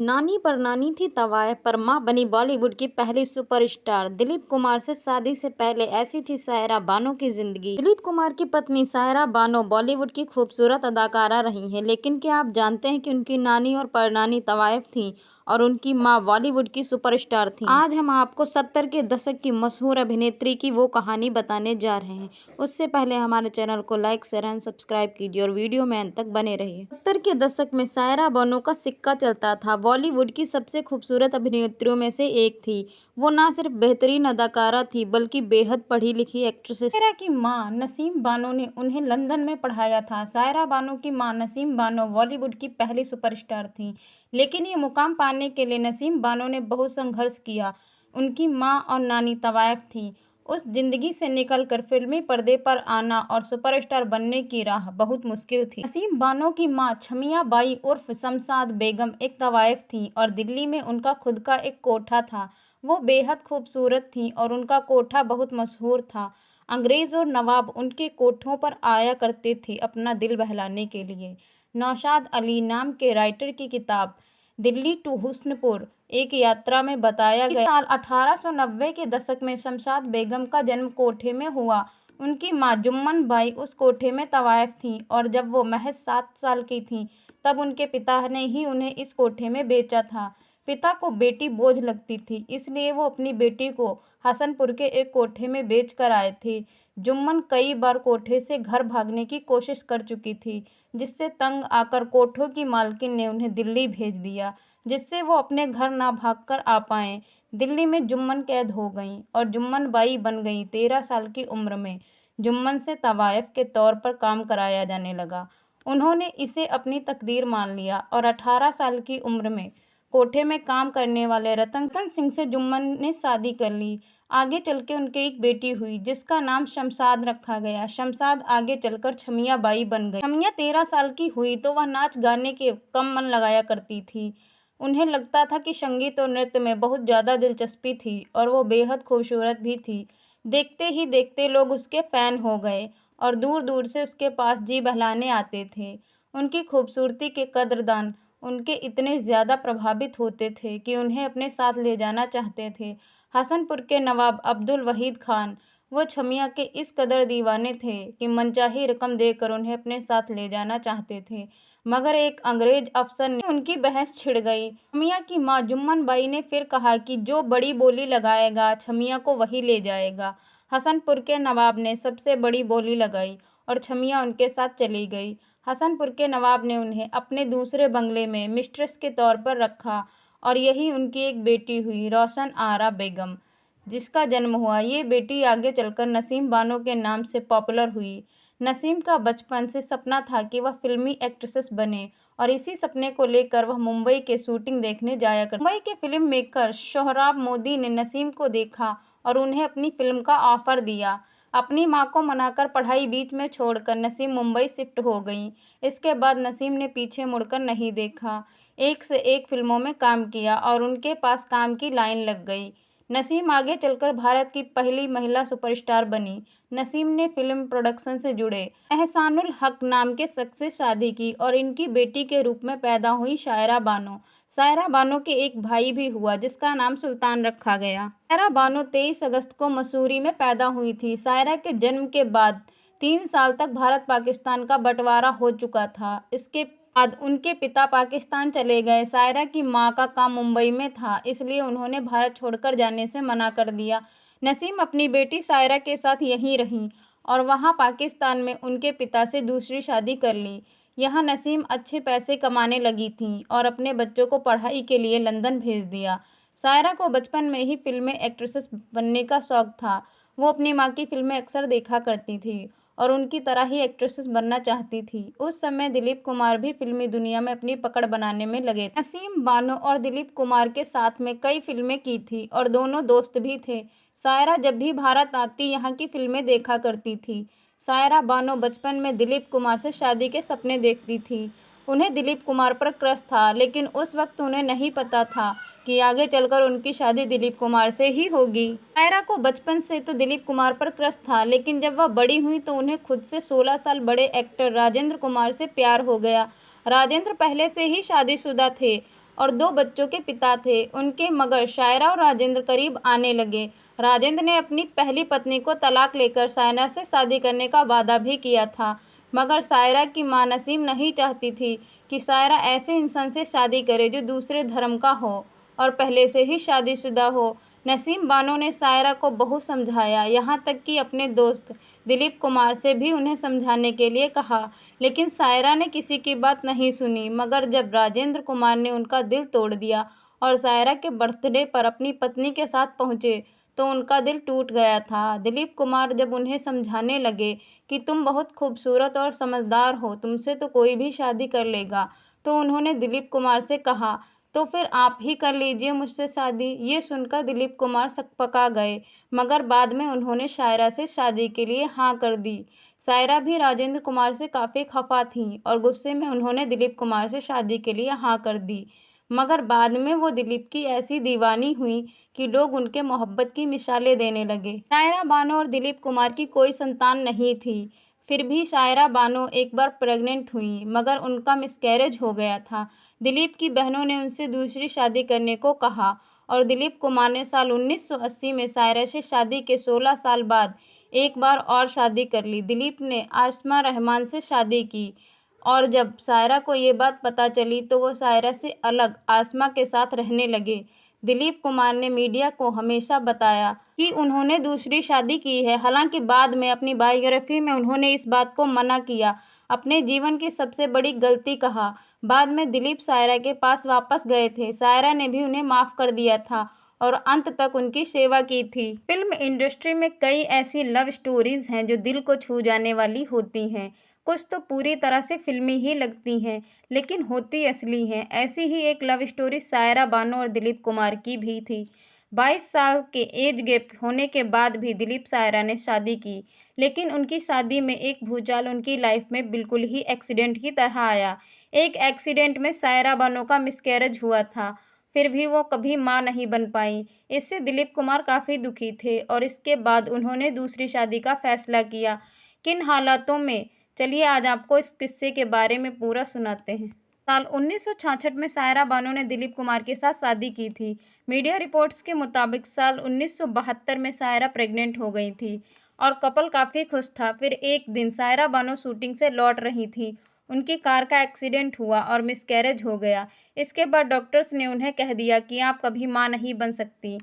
नानी पर नानी थी तवायफ पर मां बनी बॉलीवुड की पहली सुपरस्टार। दिलीप कुमार से शादी से पहले ऐसी थी सायरा बानो की जिंदगी। दिलीप कुमार की पत्नी सायरा बानो बॉलीवुड की खूबसूरत अदाकारा रही हैं, लेकिन क्या आप जानते हैं कि उनकी नानी और परनानी तवायफ थी और उनकी मां बॉलीवुड की सुपरस्टार थी। आज हम आपको 70 के दशक की मशहूर अभिनेत्री की वो कहानी बताने जा रहे हैं। उससे पहले हमारे चैनल को लाइक, शेयर एंड सब्सक्राइब कीजिए और वीडियो में अंत तक बने रहिए। 70 के दशक में सायरा बानो का सिक्का चलता था। बॉलीवुड की सबसे खूबसूरत अभिनेत्रियों में से एक थी। वो ना सिर्फ बेहतरीन अदाकारा थी बल्कि बेहद पढ़ी लिखी एक्ट्रेस। सायरा की मां नसीम बानो ने उन्हें लंदन में पढ़ाया था। सायरा बानो की मां नसीम बानो बॉलीवुड की पहली सुपरस्टार थी, लेकिन ये मुकाम पाने के लिए नसीम बानो ने बहुत संघर्ष किया। उनकी मां और नानी तवायफ थी। उस जिंदगी से निकलकर फिल्मी पर्दे पर आना और सुपरस्टार बनने की राह बहुत मुश्किल थी। नसीम बानो की मां छमिया बाई उर्फ शमशाद बेगम एक तवायफ थी और दिल्ली में उनका खुद का एक कोठा था। वो बेहद खूबसूरत थी और उनका कोठा बहुत मशहूर था। अंग्रेज और नवाब उनके कोठों पर आया करते थे अपना दिल बहलाने के लिए। नौशाद अली नाम के राइटर की किताब दिल्ली टू हुस्नपुर एक यात्रा में बताया गया। साल 1890 के दशक में शमशाद बेगम का जन्म कोठे में हुआ। उनकी मां जुम्मन बाई उस कोठे में तवायफ थी और जब वो महज 7 साल की थी तब उनके पिता ने ही उन्हें इस कोठे में बेचा था। पिता को बेटी बोझ लगती थी, इसलिए वो अपनी बेटी को हसनपुर के एक कोठे में बेच कर आए थे। जुम्मन कई बार कोठे से घर भागने की कोशिश कर चुकी थी, जिससे तंग आकर कोठों की मालकिन ने उन्हें दिल्ली भेज दिया, जिससे वो अपने घर ना भागकर आ पाएं। दिल्ली में जुम्मन कैद हो गईं और जुम्मन बाई बन गईं। 13 साल की उम्र में जुम्मन से तवायफ के तौर पर काम कराया जाने लगा। उन्होंने इसे अपनी तकदीर मान लिया और 18 साल की उम्र में कोठे में काम करने वाले रतन सिंह से जुम्मन ने शादी कर ली। आगे चलकर उनके एक बेटी हुई जिसका नाम शमशाद रखा गया। शमशाद आगे चलकर छमिया बाई बन गई। छमिया 13 साल की हुई तो वह नाच गाने के कम मन लगाया करती थी। उन्हें लगता था कि संगीत और नृत्य में बहुत ज़्यादा दिलचस्पी थी और वो बेहद खूबसूरत भी थी। देखते ही देखते लोग उसके फ़ैन हो गए और दूर दूर से उसके पास जी बहलाने आते थे। उनकी खूबसूरती के कद्रदान उनके इतने ज़्यादा प्रभावित होते थे कि उन्हें अपने साथ ले जाना चाहते थे। हसनपुर के नवाब अब्दुल वहीद खान वो छमिया के इस कदर दीवाने थे कि मनचाही रकम देकर उन्हें अपने साथ ले जाना चाहते थे, मगर एक अंग्रेज अफसर ने उनकी बहस छिड़ गई। छमिया की मां जुम्मन बाई ने फिर कहा कि जो बड़ी बोली लगाएगा छमिया को वही ले जाएगा। हसनपुर के नवाब ने सबसे बड़ी बोली लगाई और छमिया उनके साथ चली गई। हसनपुर के नवाब ने उन्हें अपने दूसरे बंगले में मिस्ट्रेस के तौर पर रखा और यही उनकी एक बेटी हुई, रोशन आरा बेगम, जिसका जन्म हुआ। ये बेटी आगे चलकर नसीम बानो के नाम से पॉपुलर हुई। नसीम का बचपन से सपना था कि वह फिल्मी एक्ट्रेस बने और इसी सपने को लेकर वह मुंबई के शूटिंग देखने जाया करता। मुंबई के फिल्म मेकर सोहराब मोदी ने नसीम को देखा और उन्हें अपनी फिल्म का ऑफर दिया। अपनी मां को मनाकर पढ़ाई बीच में छोड़कर नसीम मुंबई शिफ्ट हो गईं। इसके बाद नसीम ने पीछे मुड़कर नहीं देखा। एक से एक फिल्मों में काम किया और उनके पास काम की लाइन लग गई। नसीम आगे चलकर भारत की पहली महिला सुपरस्टार बनी। नसीम ने फिल्म प्रोडक्शन से जुड़े एहसानुल हक नाम के शख्स से शादी की और इनकी बेटी के रूप में पैदा हुई सायरा बानो। सायरा बानो के एक भाई भी हुआ जिसका नाम सुल्तान रखा गया। सायरा बानो 23 अगस्त को मसूरी में पैदा हुई थी। सायरा के जन्म के बाद 3 साल तक भारत पाकिस्तान का बंटवारा हो चुका था। इसके बाद उनके पिता पाकिस्तान चले गए। सायरा की मां का काम मुंबई में था, इसलिए उन्होंने भारत छोड़कर जाने से मना कर दिया। नसीम अपनी बेटी सायरा के साथ यहीं रहीं और वहां पाकिस्तान में उनके पिता से दूसरी शादी कर ली। यहाँ नसीम अच्छे पैसे कमाने लगी थीं और अपने बच्चों को पढ़ाई के लिए लंदन भेज दिया। सायरा को बचपन में ही फिल्में एक्ट्रेस बनने का शौक था। वो अपनी माँ की फिल्में अक्सर देखा करती थी और उनकी तरह ही एक्ट्रेस बनना चाहती थी। उस समय दिलीप कुमार भी फिल्मी दुनिया में अपनी पकड़ बनाने में लगे थे। नसीम बानो और दिलीप कुमार के साथ में कई फिल्में की थी और दोनों दोस्त भी थे। सायरा जब भी भारत आती यहाँ की फिल्में देखा करती थी। सायरा बानो बचपन में दिलीप कुमार से शादी के सपने देखती थी। उन्हें दिलीप कुमार पर क्रश था, लेकिन उस वक्त उन्हें नहीं पता था कि आगे चलकर उनकी शादी दिलीप कुमार से ही होगी। सायरा को बचपन से तो दिलीप कुमार पर क्रश था, लेकिन जब वह बड़ी हुई तो उन्हें खुद से 16 साल बड़े एक्टर राजेंद्र कुमार से प्यार हो गया। राजेंद्र पहले से ही शादीशुदा थे और 2 बच्चों के पिता थे उनके, मगर शायरा और राजेंद्र करीब आने लगे। राजेंद्र ने अपनी पहली पत्नी को तलाक लेकर शायरा से शादी करने का वादा भी किया था, मगर शायरा की मां नसीम नहीं चाहती थी कि शायरा ऐसे इंसान से शादी करे जो दूसरे धर्म का हो और पहले से ही शादीशुदा हो। नसीम बानो ने शायरा को बहुत समझाया, यहाँ तक कि अपने दोस्त दिलीप कुमार से भी उन्हें समझाने के लिए कहा, लेकिन शायरा ने किसी की बात नहीं सुनी। मगर जब राजेंद्र कुमार ने उनका दिल तोड़ दिया और शायरा के बर्थडे पर अपनी पत्नी के साथ पहुंचे तो उनका दिल टूट गया था। दिलीप कुमार जब उन्हें समझाने लगे कि तुम बहुत खूबसूरत और समझदार हो, तुमसे तो कोई भी शादी कर लेगा, तो उन्होंने दिलीप कुमार से कहा, तो फिर आप ही कर लीजिए मुझसे शादी। ये सुनकर दिलीप कुमार सकपका गए, मगर बाद में उन्होंने शायरा से शादी के लिए हाँ कर दी। शायरा भी राजेंद्र कुमार से काफ़ी खफा थीं और गुस्से में उन्होंने दिलीप कुमार से शादी के लिए हाँ कर दी, मगर बाद में वो दिलीप की ऐसी दीवानी हुई कि लोग उनके मोहब्बत की मिसालें देने लगे। शायरा बानो और दिलीप कुमार की कोई संतान नहीं थी, फिर भी शायरा बानो एक बार प्रेग्नेंट हुई, मगर उनका मिसकैरेज हो गया था। दिलीप की बहनों ने उनसे दूसरी शादी करने को कहा और दिलीप कुमार ने साल 1980 में शायरा से शादी के 16 साल बाद एक बार और शादी कर ली। दिलीप ने आसमा रहमान से शादी की और जब शायरा को ये बात पता चली तो वो शायरा से अलग आसमा के साथ रहने लगे। दिलीप कुमार ने मीडिया को हमेशा बताया कि उन्होंने दूसरी शादी की है, हालांकि बाद में अपनी बायोग्राफी में उन्होंने इस बात को मना किया, अपने जीवन की सबसे बड़ी गलती कहा। बाद में दिलीप शायरा के पास वापस गए थे, शायरा ने भी उन्हें माफ़ कर दिया था और अंत तक उनकी सेवा की थी। फिल्म इंडस्ट्री में कई ऐसी लव स्टोरीज हैं जो दिल को छू जाने वाली होती हैं। कुछ तो पूरी तरह से फिल्मी ही लगती हैं, लेकिन होती असली हैं। ऐसी ही एक लव स्टोरी शायरा बानो और दिलीप कुमार की भी थी। 22 साल के एज गैप होने के बाद भी दिलीप शायरा ने शादी की, लेकिन उनकी शादी में एक भूचाल उनकी लाइफ में बिल्कुल ही एक्सीडेंट की तरह आया। एक एक्सीडेंट में शायरा बानो का मिसकैरेज हुआ था, फिर भी वो कभी मां नहीं बन पाई। इससे दिलीप कुमार काफ़ी दुखी थे और इसके बाद उन्होंने दूसरी शादी का फैसला किया। किन हालातों में, चलिए आज आपको इस किस्से के बारे में पूरा सुनाते हैं। साल 1966 में शायरा बानो ने दिलीप कुमार के साथ शादी की थी। मीडिया रिपोर्ट्स के मुताबिक साल 1972 में शायरा प्रेग्नेंट हो गई थी और कपल काफ़ी खुश था। फिर एक दिन शायरा बानो शूटिंग से लौट रही थी, उनकी कार का एक्सीडेंट हुआ और मिसकैरेज हो गया। इसके बाद डॉक्टर्स ने उन्हें कह दिया कि आप कभी मां नहीं बन सकती।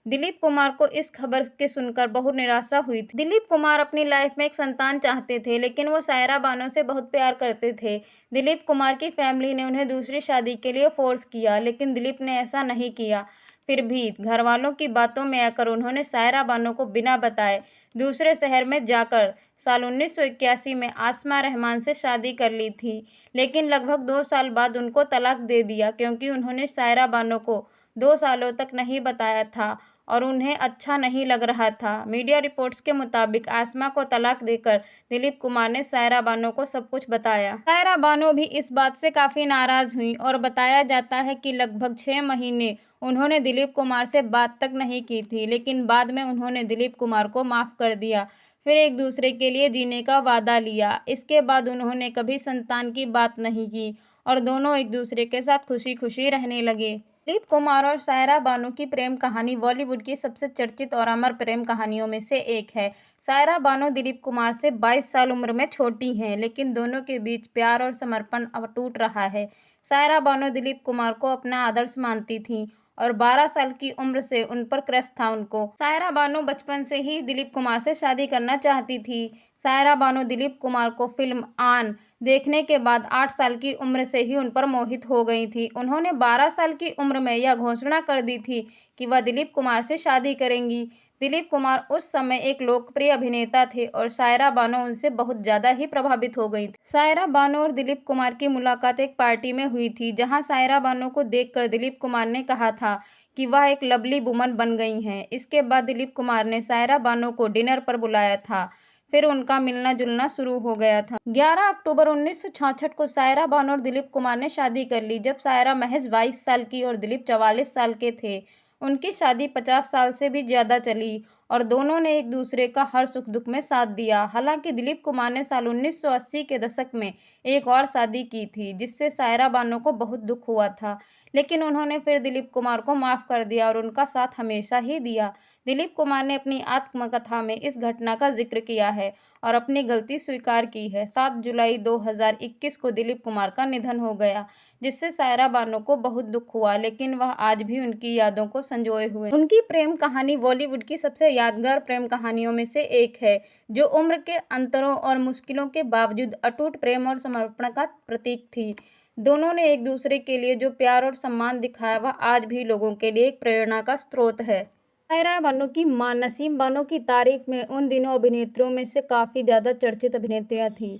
दिलीप कुमार को इस खबर के सुनकर बहुत निराशा हुई थी। दिलीप कुमार अपनी लाइफ में एक संतान चाहते थे, लेकिन वो शायरा बानो से बहुत प्यार करते थे। दिलीप कुमार की फैमिली ने उन्हें दूसरी शादी के लिए फोर्स किया, लेकिन दिलीप ने ऐसा नहीं किया। फिर भी घर वालों की बातों में आकर उन्होंने शायरा बानो को बिना बताए दूसरे शहर में जाकर साल 1981 में आसमा रहमान से शादी कर ली थी, लेकिन लगभग 2 साल बाद उनको तलाक दे दिया, क्योंकि उन्होंने शायरा बानो को 2 सालों तक नहीं बताया था और उन्हें अच्छा नहीं लग रहा था। मीडिया रिपोर्ट्स के मुताबिक आसमा को तलाक देकर दिलीप कुमार ने शायरा बानो को सब कुछ बताया। शायरा बानो भी इस बात से काफ़ी नाराज़ हुई और बताया जाता है कि लगभग 6 महीने उन्होंने दिलीप कुमार से बात तक नहीं की थी, लेकिन बाद में उन्होंने दिलीप कुमार को माफ़ कर दिया, फिर एक दूसरे के लिए जीने का वादा लिया। इसके बाद उन्होंने कभी संतान की बात नहीं की और दोनों एक दूसरे के साथ खुशी खुशी रहने लगे। दिलीप कुमार और शायरा बानो की प्रेम कहानी बॉलीवुड की सबसे चर्चित और अमर प्रेम कहानियों में से एक है। शायरा बानो दिलीप कुमार से 22 साल उम्र में छोटी हैं, लेकिन दोनों के बीच प्यार और समर्पण अटूट रहा है। शायरा बानो दिलीप कुमार को अपना आदर्श मानती थीं और 12 साल की उम्र से उन पर क्रश था उनको। शायरा बानो बचपन से ही दिलीप कुमार से शादी करना चाहती थी। शायरा बानो दिलीप कुमार को फिल्म आन देखने के बाद 8 साल की उम्र से ही उन पर मोहित हो गई थी। उन्होंने 12 साल की उम्र में यह घोषणा कर दी थी कि वह दिलीप कुमार से शादी करेंगी। दिलीप कुमार उस समय एक लोकप्रिय अभिनेता थे और शायरा बानो उनसे बहुत ज़्यादा ही प्रभावित हो गई थी। शायरा बानो और दिलीप कुमार की मुलाकात एक पार्टी में हुई थी, जहां शायरा बानो को देखकर दिलीप कुमार ने कहा था कि वह एक लवली वुमन बन गई हैं। इसके बाद दिलीप कुमार ने शायरा बानो को डिनर पर बुलाया था, फिर उनका मिलना जुलना शुरू हो गया था। 11 अक्टूबर 1966 को शायरा बानो और दिलीप कुमार ने शादी कर ली, जब शायरा महज 22 साल की और दिलीप 44 साल के थे। उनकी शादी 50 साल से भी ज़्यादा चली और दोनों ने एक दूसरे का हर सुख दुख में साथ दिया। हालांकि दिलीप कुमार ने साल 1980 के दशक में एक और शादी की थी, जिससे सायरा बानो को बहुत दुख हुआ था, लेकिन उन्होंने फिर दिलीप कुमार को माफ कर दिया और उनका साथ हमेशा ही दिया। दिलीप कुमार ने अपनी आत्मकथा में इस घटना का जिक्र किया है और अपनी गलती स्वीकार की है। 7 जुलाई 2021 को दिलीप कुमार का निधन हो गया, जिससे सायरा बानो को बहुत दुख हुआ, लेकिन वह आज भी उनकी यादों को संजोए हुए। उनकी प्रेम कहानी बॉलीवुड की सबसे यादगार प्रेम कहानियों में से एक है, जो उम्र के अंतरों और मुश्किलों के बावजूद अटूट प्रेम और समर्पण का प्रतीक थी। दोनों ने एक दूसरे के लिए जो प्यार और सम्मान दिखाया, वह आज भी लोगों के लिए एक प्रेरणा का स्रोत है। सायरा बानो की मां नसीम बानो की तारीफ में उन दिनों अभिनेत्रियों में से काफ़ी ज़्यादा चर्चित अभिनेत्रियां थीं,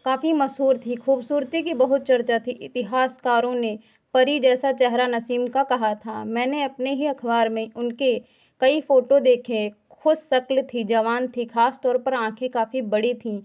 काफ़ी मशहूर थी, खूबसूरती की बहुत चर्चा थी। इतिहासकारों ने परी जैसा चेहरा नसीम का कहा था। मैंने अपने ही अखबार में उनके कई फ़ोटो देखे। खुश शक्ल थी, जवान थी, खास तौर पर आंखें काफ़ी बड़ी थीं।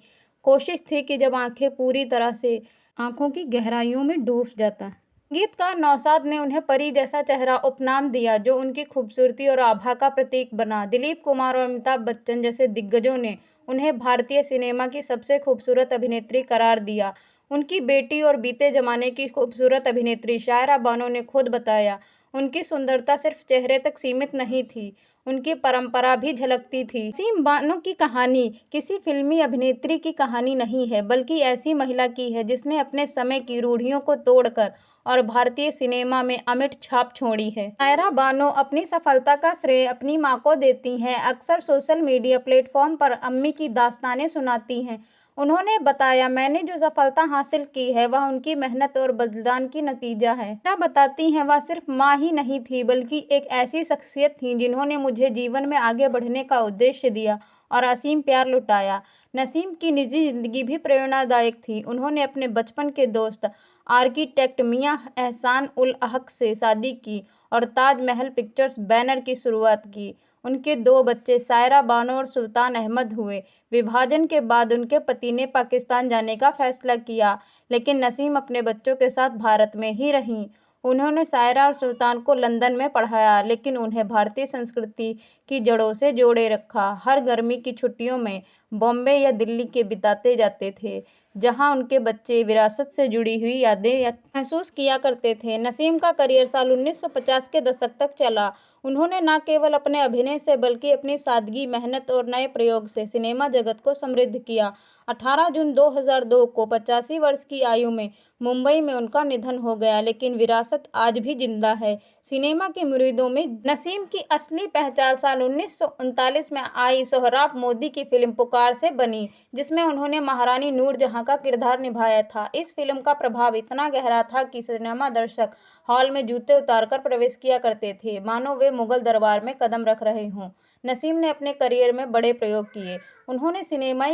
कोशिश थी कि जब आंखें पूरी तरह से आंखों की गहराइयों में डूब जाता। संगीतकार नौशाद ने उन्हें परी जैसा चेहरा उपनाम दिया, जो उनकी खूबसूरती और आभा का प्रतीक बना। दिलीप कुमार और अमिताभ बच्चन जैसे दिग्गजों ने उन्हें भारतीय सिनेमा की सबसे खूबसूरत अभिनेत्री करार दिया। उनकी बेटी और बीते जमाने की खूबसूरत अभिनेत्री सायरा बानो ने खुद बताया, उनकी सुंदरता सिर्फ चेहरे तक सीमित नहीं थी, उनकी परंपरा भी झलकती थी। नसीम बानो की कहानी किसी फिल्मी अभिनेत्री की कहानी नहीं है, बल्कि ऐसी महिला की है जिसने अपने समय की रूढ़ियों को तोड़कर और भारतीय सिनेमा में अमिट छाप छोड़ी है। सायरा बानो अपनी सफलता का श्रेय अपनी मां को देती हैं। अक्सर सोशल मीडिया प्लेटफॉर्म पर अम्मी की दास्तानें सुनाती हैं। उन्होंने बताया, मैंने जो सफलता हासिल की है वह उनकी मेहनत और बलिदान की नतीजा है। सायरा बताती हैं, वह सिर्फ मां ही नहीं थी, बल्कि एक ऐसी शख्सियत थी जिन्होंने मुझे जीवन में आगे बढ़ने का उद्देश्य दिया और असीम प्यार लुटाया। नसीम की निजी जिंदगी भी प्रेरणादायक थी। उन्होंने अपने बचपन के दोस्त आर्किटेक्ट मियां एहसान उल हक से शादी की और ताजमहल पिक्चर्स बैनर की शुरुआत की। उनके 2 बच्चे सायरा बानो और सुल्तान अहमद हुए। विभाजन के बाद उनके पति ने पाकिस्तान जाने का फैसला किया, लेकिन नसीम अपने बच्चों के साथ भारत में ही रहीं। उन्होंने सायरा और सुल्तान को लंदन में पढ़ाया, लेकिन उन्हें भारतीय संस्कृति की जड़ों से जोड़े रखा। हर गर्मी की छुट्टियों में बॉम्बे या दिल्ली के बिताते जाते थे, जहां उनके बच्चे विरासत से जुड़ी हुई यादें महसूस किया करते थे। नसीम का करियर साल 1950 के दशक तक चला। उन्होंने न केवल अपने अभिनय से, बल्कि अपनी सादगी, मेहनत और नए प्रयोग से सिनेमा जगत को समृद्ध किया। 18 जून 2002 को 85 वर्ष की आयु में मुंबई में उनका निधन हो गया, लेकिन विरासत आज भी जिंदा है। सिनेमा के मुरीदों में नसीम की असली पहचान साल 1939 में आई सोहराब मोदी की फिल्म पुकार से बनी, जिसमें उन्होंने महारानी नूरजहां का किरदार निभाया था। इस फिल्म का प्रभाव इतना गहरा था कि सिनेमा दर्शक हॉल में जूते उतारकर प्रवेश किया करते थे, मानो वे मुगल दरबार में कदम रख रहे हों। नसीम ने अपने करियर में बड़े प्रयोग किए। उन्होंने सिनेमाई